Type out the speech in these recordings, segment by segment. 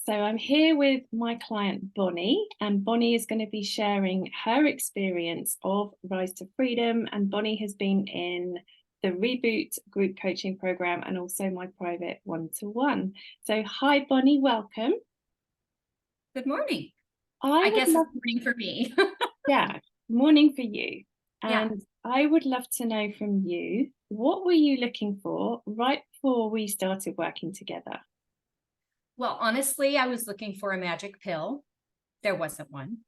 So I'm here with my client Bonnie, and Bonnie is going to be sharing her experience of Rise to Freedom. And Bonnie has been in the Reboot group coaching program and also my private one-to-one. So hi Bonnie, welcome. Good morning. I I would guess it's love, morning for me. yeah, morning for you. Yeah. And I would love to know from you, what were you looking for right before we started working together? Well, honestly, I was looking for a magic pill. There wasn't one.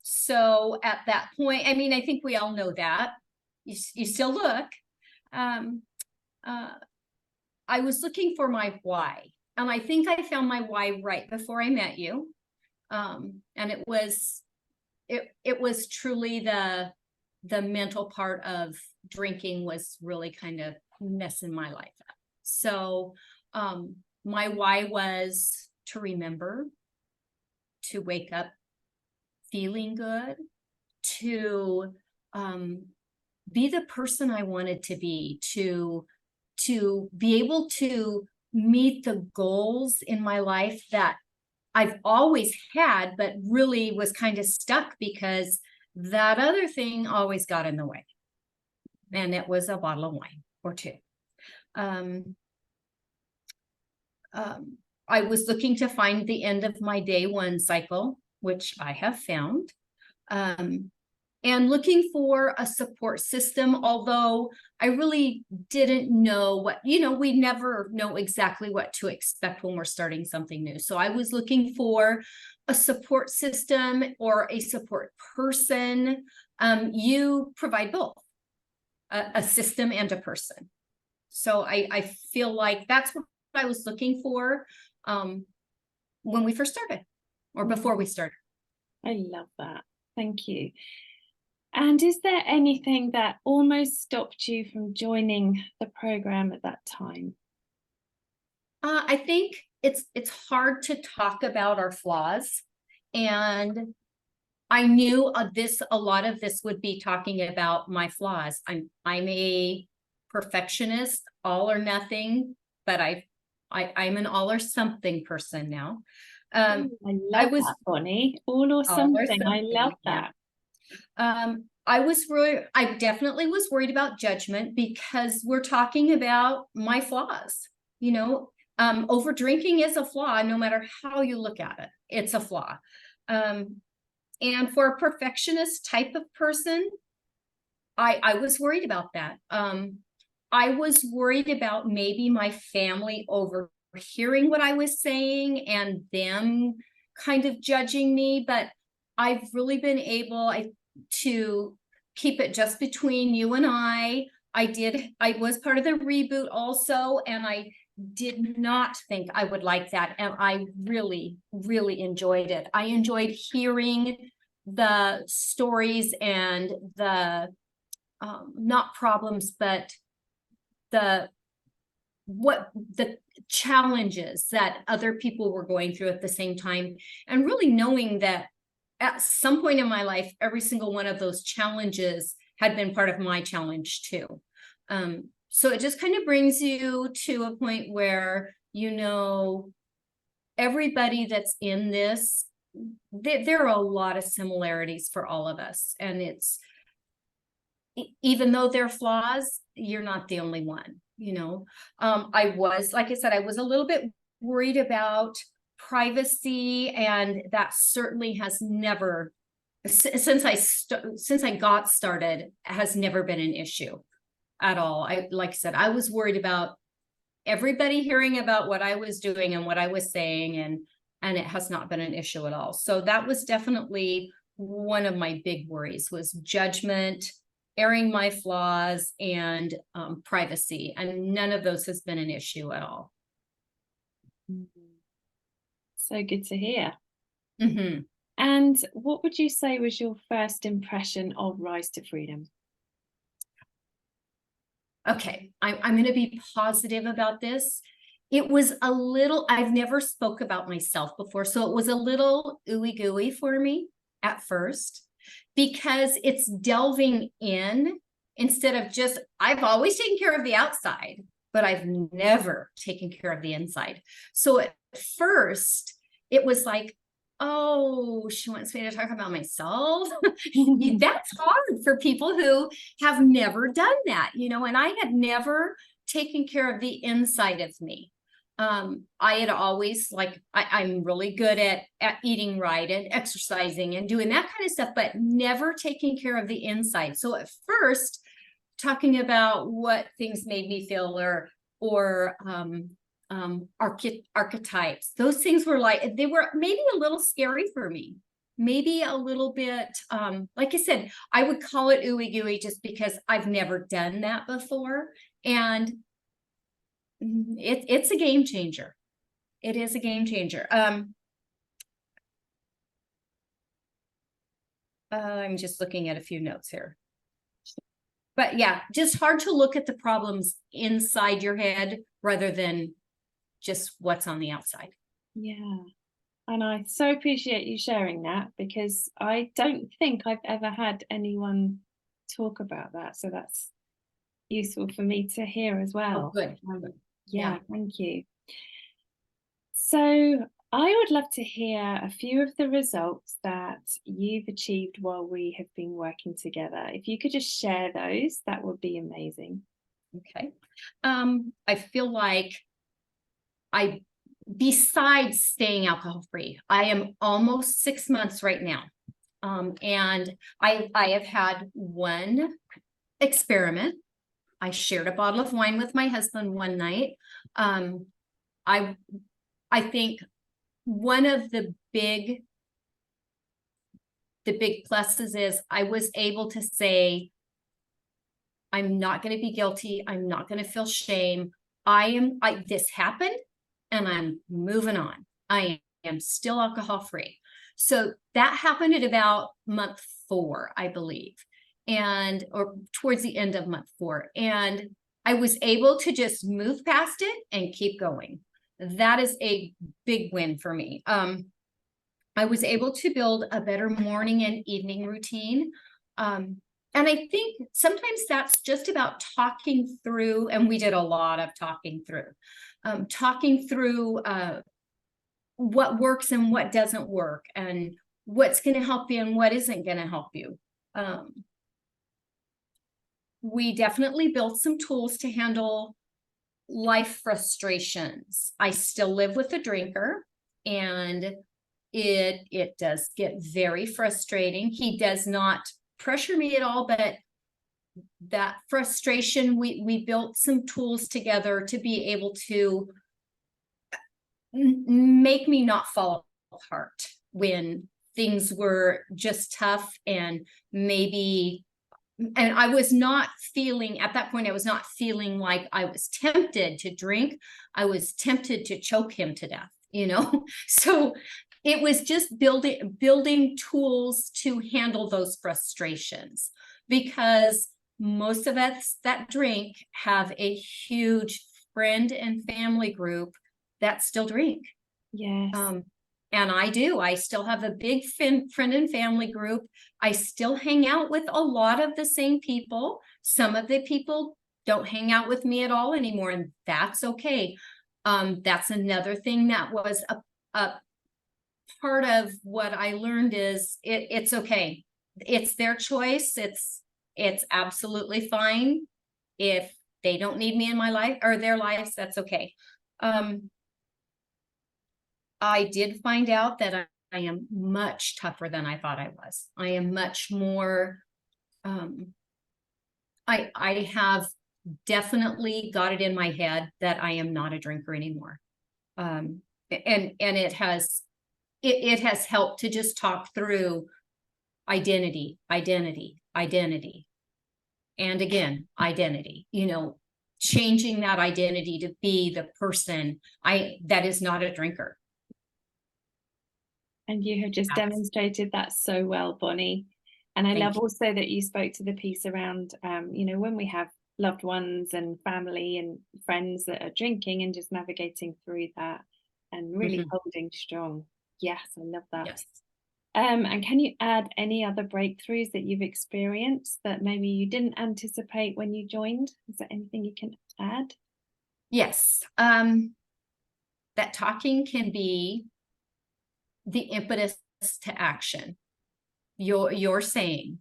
So at that point, I mean, I think we all know that. You still look. Um, uh, I was looking for my why. And I think I found my why right before I met you. And it was truly the mental part of drinking was really kind of messing my life up. So my why was to remember, to wake up feeling good, to be the person I wanted to be able to meet the goals in my life that I've always had, but really was kind of stuck because that other thing always got in the way. And it was a bottle of wine or two. Um, I was looking to find the end of my day one cycle, which I have found. And looking for a support system, although I really didn't know what, we never know exactly what to expect when we're starting something new. So I was looking for a support system or a support person. You provide both, a system and a person. So I feel like that's what I was looking for when we first started or before we started. I love that. Thank you. And is there anything that almost stopped you from joining the program at that time? I think it's hard to talk about our flaws, and I knew a lot of this would be talking about my flaws. I'm a perfectionist, all or nothing, but I'm an all or something person now. I I love was that, Bonnie. All or all or something. I something, love yeah. that. I definitely was worried about judgment because we're talking about my flaws. Over drinking is a flaw, no matter how you look at it, it's a flaw. And for a perfectionist type of person, I was worried about that. I was worried about maybe my family overhearing what I was saying and them kind of judging me, but I've really been able to keep it just between you and I. I was part of the reboot also, and I did not think I would like that. And I really, really enjoyed it. I enjoyed hearing the stories and the not problems, but the challenges that other people were going through at the same time, and really knowing that at some point in my life, every single one of those challenges had been part of my challenge too. So it just kind of brings you to a point where, everybody that's in this, there are a lot of similarities for all of us. And even though they're flaws, you're not the only one. Like I said, I was a little bit worried about privacy, and that certainly has never, since I got started, has never been an issue at all. Like I said, I was worried about everybody hearing about what I was doing and what I was saying, and it has not been an issue at all. So that was definitely one of my big worries, was judgment, airing my flaws, and privacy, and none of those has been an issue at all. So good to hear. Mm-hmm. And what would you say was your first impression of Rise to Freedom? Okay, I'm going to be positive about this. It was a little, I've never spoke about myself before, so it was a little ooey gooey for me at first, because it's delving in instead of just, I've always taken care of the outside. but I've never taken care of the inside. So at first it was like, oh, she wants me to talk about myself. That's hard for people who have never done that, you know, and I had never taken care of the inside of me. I had always like, I'm really good at eating right and exercising and doing that kind of stuff, but never taking care of the inside. So at first, talking about what things made me feel or archetypes, those things were like, they were maybe a little scary for me. Maybe a little bit, like I said, I would call it ooey gooey just because I've never done that before. And it's a game changer. It is a game changer. I'm just looking at a few notes here. But yeah, just hard to look at the problems inside your head rather than just what's on the outside. Yeah. And I so appreciate you sharing that, because I don't think I've ever had anyone talk about that. So that's useful for me to hear as well. Oh, good. Yeah, thank you. So I would love to hear a few of the results that you've achieved while we have been working together. If you could just share those, that would be amazing. Okay. I feel like besides staying alcohol free, I am almost 6 months right now. And I have had one experiment. I shared a bottle of wine with my husband one night. I think one of the big pluses is I was able to say, I'm not going to be guilty. I'm not going to feel shame. This happened and I'm moving on. I am still alcohol free. So that happened at about month 4, I believe, or towards the end of month 4. And I was able to just move past it and keep going. That is a big win for me. I was able to build a better morning and evening routine. And I think sometimes that's just about talking through, and we did a lot of talking through what works and what doesn't work, and what's going to help you and what isn't going to help you. We definitely built some tools to handle life frustrations. I still live with a drinker, and it does get very frustrating. He does not pressure me at all, but that frustration, we built some tools together to be able to make me not fall apart when things were just tough. And I was not feeling, at that point, I was not feeling like I was tempted to drink. I was tempted to choke him to death, you know? So it was just building tools to handle those frustrations, because most of us that drink have a huge friend and family group that still drink. Yes. And I still have a big friend and family group. I still hang out with a lot of the same people. Some of the people don't hang out with me at all anymore, and that's okay. That's another thing that was a part of what I learned is it's okay. It's their choice. It's absolutely fine. If they don't need me in my life or their lives, that's okay. I did find out that I am much tougher than I thought I was. I am much more, I have definitely got it in my head that I am not a drinker anymore. And it has helped to just talk through identity. And again, identity, you know, changing that identity to be the person that is not a drinker. And you have just demonstrated that so well, Bonnie. And I love also that you spoke to the piece around, you know, when we have loved ones and family and friends that are drinking, and just navigating through that and really holding strong. Yes, I love that. Yes. And can you add any other breakthroughs that you've experienced that maybe you didn't anticipate when you joined? Is there anything you can add? Yes. That talking can be the impetus to action. You're saying,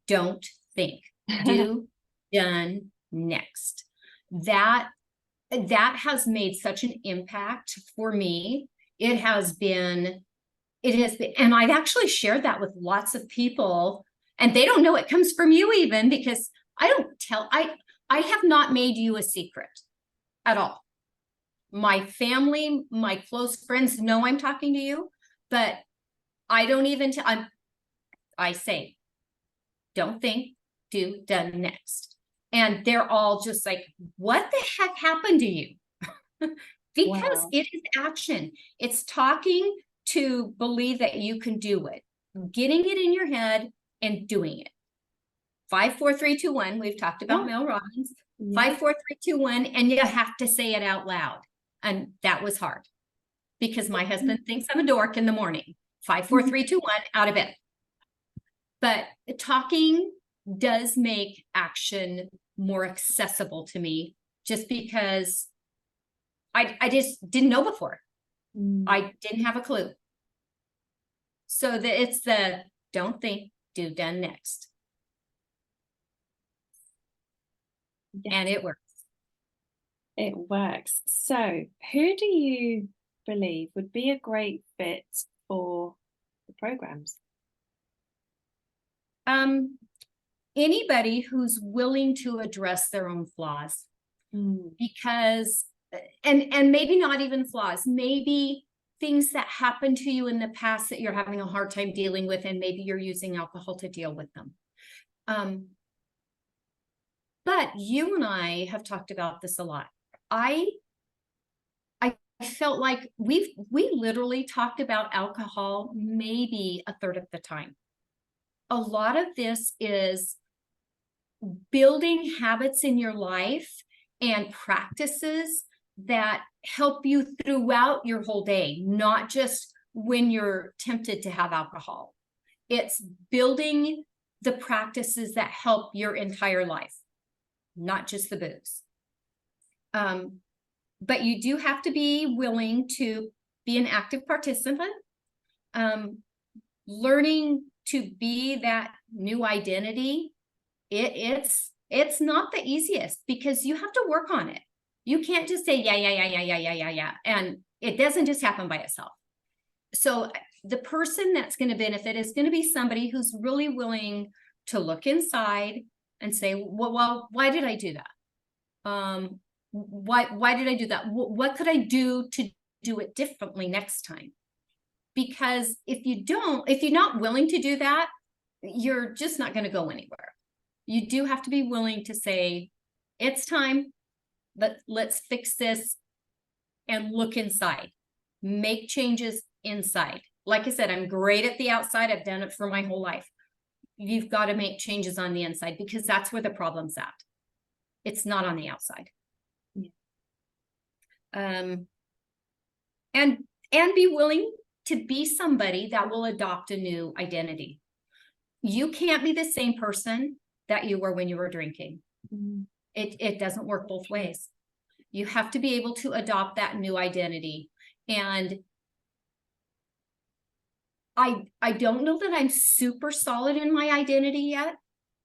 don't think, do, done, next. That has made such an impact for me. It has been, and I've actually shared that with lots of people, and they don't know it comes from you even, because I have not made you a secret at all. My family, my close friends know I'm talking to you, but I don't even, I say, don't think, do, done, next. And they're all just like, what the heck happened to you? Because Wow. it is action. It's talking to believe that you can do it, getting it in your head and doing it. 5, 4, 3, 2, 1. We've talked about Mel Robbins. Yeah. 5, 4, 3, 2, 1, and you have to say it out loud. And that was hard because my husband thinks I'm a dork in the morning. 5, 4, 3, 2, 1, out of bed. But talking does make action more accessible to me, just because I just didn't know before. I didn't have a clue. So it's the don't think, do, done, next. Yes. And it works. It works. So who do you believe would be a great fit for the programs? Anybody who's willing to address their own flaws, because and maybe not even flaws, maybe things that happened to you in the past that you're having a hard time dealing with, and maybe you're using alcohol to deal with them. But you and I have talked about this a lot. I felt like we literally talked about alcohol maybe a third of the time. A lot of this is building habits in your life and practices that help you throughout your whole day, not just when you're tempted to have alcohol. It's building the practices that help your entire life, not just the booze. But you do have to be willing to be an active participant. Learning to be that new identity, it's not the easiest, because you have to work on it. You can't just say yeah, and it doesn't just happen by itself. So the person that's going to benefit is going to be somebody who's really willing to look inside and say, well, why did I do that? Why did I do that? What could I do to do it differently next time? Because if you're not willing to do that, you're just not going to go anywhere. You do have to be willing to say, it's time, but let's fix this, and look inside, make changes inside. Like I said, I'm great at the outside. I've done it for my whole life. You've got to make changes on the inside, because that's where the problem's at. It's not on the outside. And be willing to be somebody that will adopt a new identity. You can't be the same person that you were when you were drinking. It doesn't work both ways. You have to be able to adopt that new identity. And I don't know that I'm super solid in my identity yet.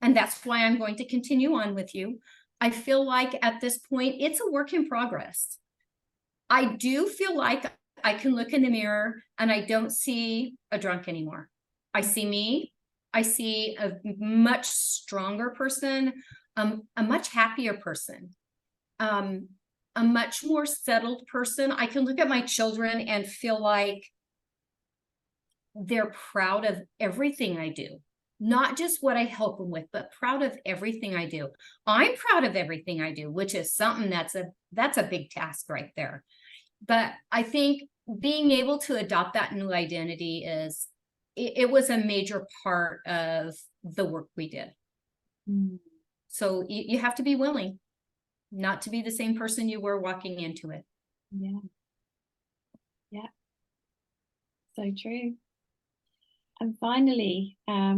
And that's why I'm going to continue on with you. I feel like at this point, it's a work in progress. I do feel like I can look in the mirror and I don't see a drunk anymore. I see me. I see a much stronger person, a much happier person, a much more settled person. I can look at my children and feel like they're proud of everything I do, not just what I help them with, but proud of everything I do. I'm proud of everything I do, which is something that's a big task right there. But I think being able to adopt that new identity it was a major part of the work we did. So you have to be willing not to be the same person you were walking into it. Yeah. So true. And finally, I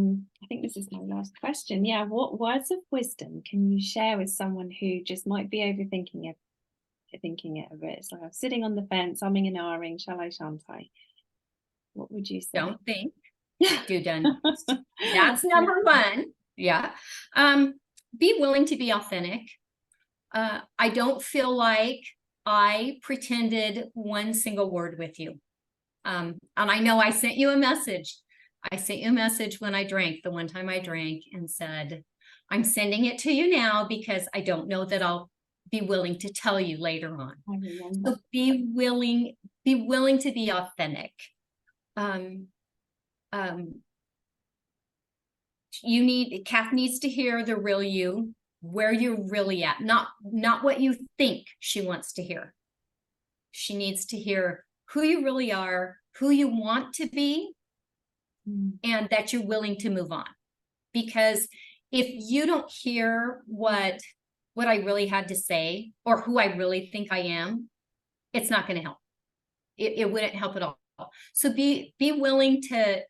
think this is my last question. Yeah, what words of wisdom can you share with someone who just might be overthinking it? thinking it of it. It's like I'm sitting on the fence, umming and ahhing, shall I, shan't I? What would you say? Don't think, do done. That's number one. Yeah. Be willing to be authentic. I don't feel like I pretended one single word with you. And I know I sent you a message. I sent you a message when I drank, the one time I drank, and said, I'm sending it to you now because I don't know that I'll be willing to tell you later on. I remember. So be willing to be authentic. Kath needs to hear the real you, where you're really at, not what you think she wants to hear. She needs to hear who you really are, who you want to be, and that you're willing to move on. Because if you don't hear what I really had to say, or who I really think I am, it's not going to help. It wouldn't help at all. So be willing to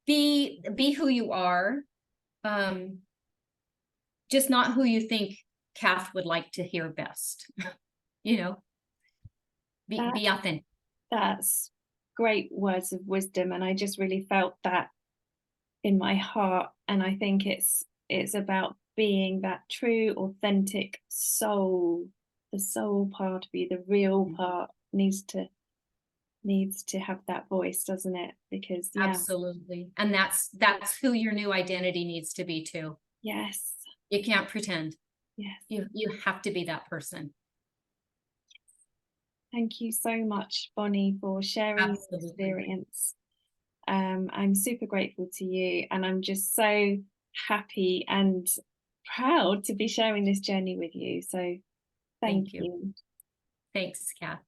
be who you are, just not who you think Kath would like to hear best. You know, be authentic. That's great words of wisdom, and I just really felt that in my heart. And I think it's about being that true, authentic soul. The soul part of you, the real part, needs to have that voice, doesn't it? Because Absolutely. And that's who your new identity needs to be too. Yes. You can't pretend. Yes. You have to be that person. Thank you so much, Bonnie, for sharing your experience. I'm super grateful to you, and I'm just so happy and proud to be sharing this journey with you. So thank you. Thanks, Kath.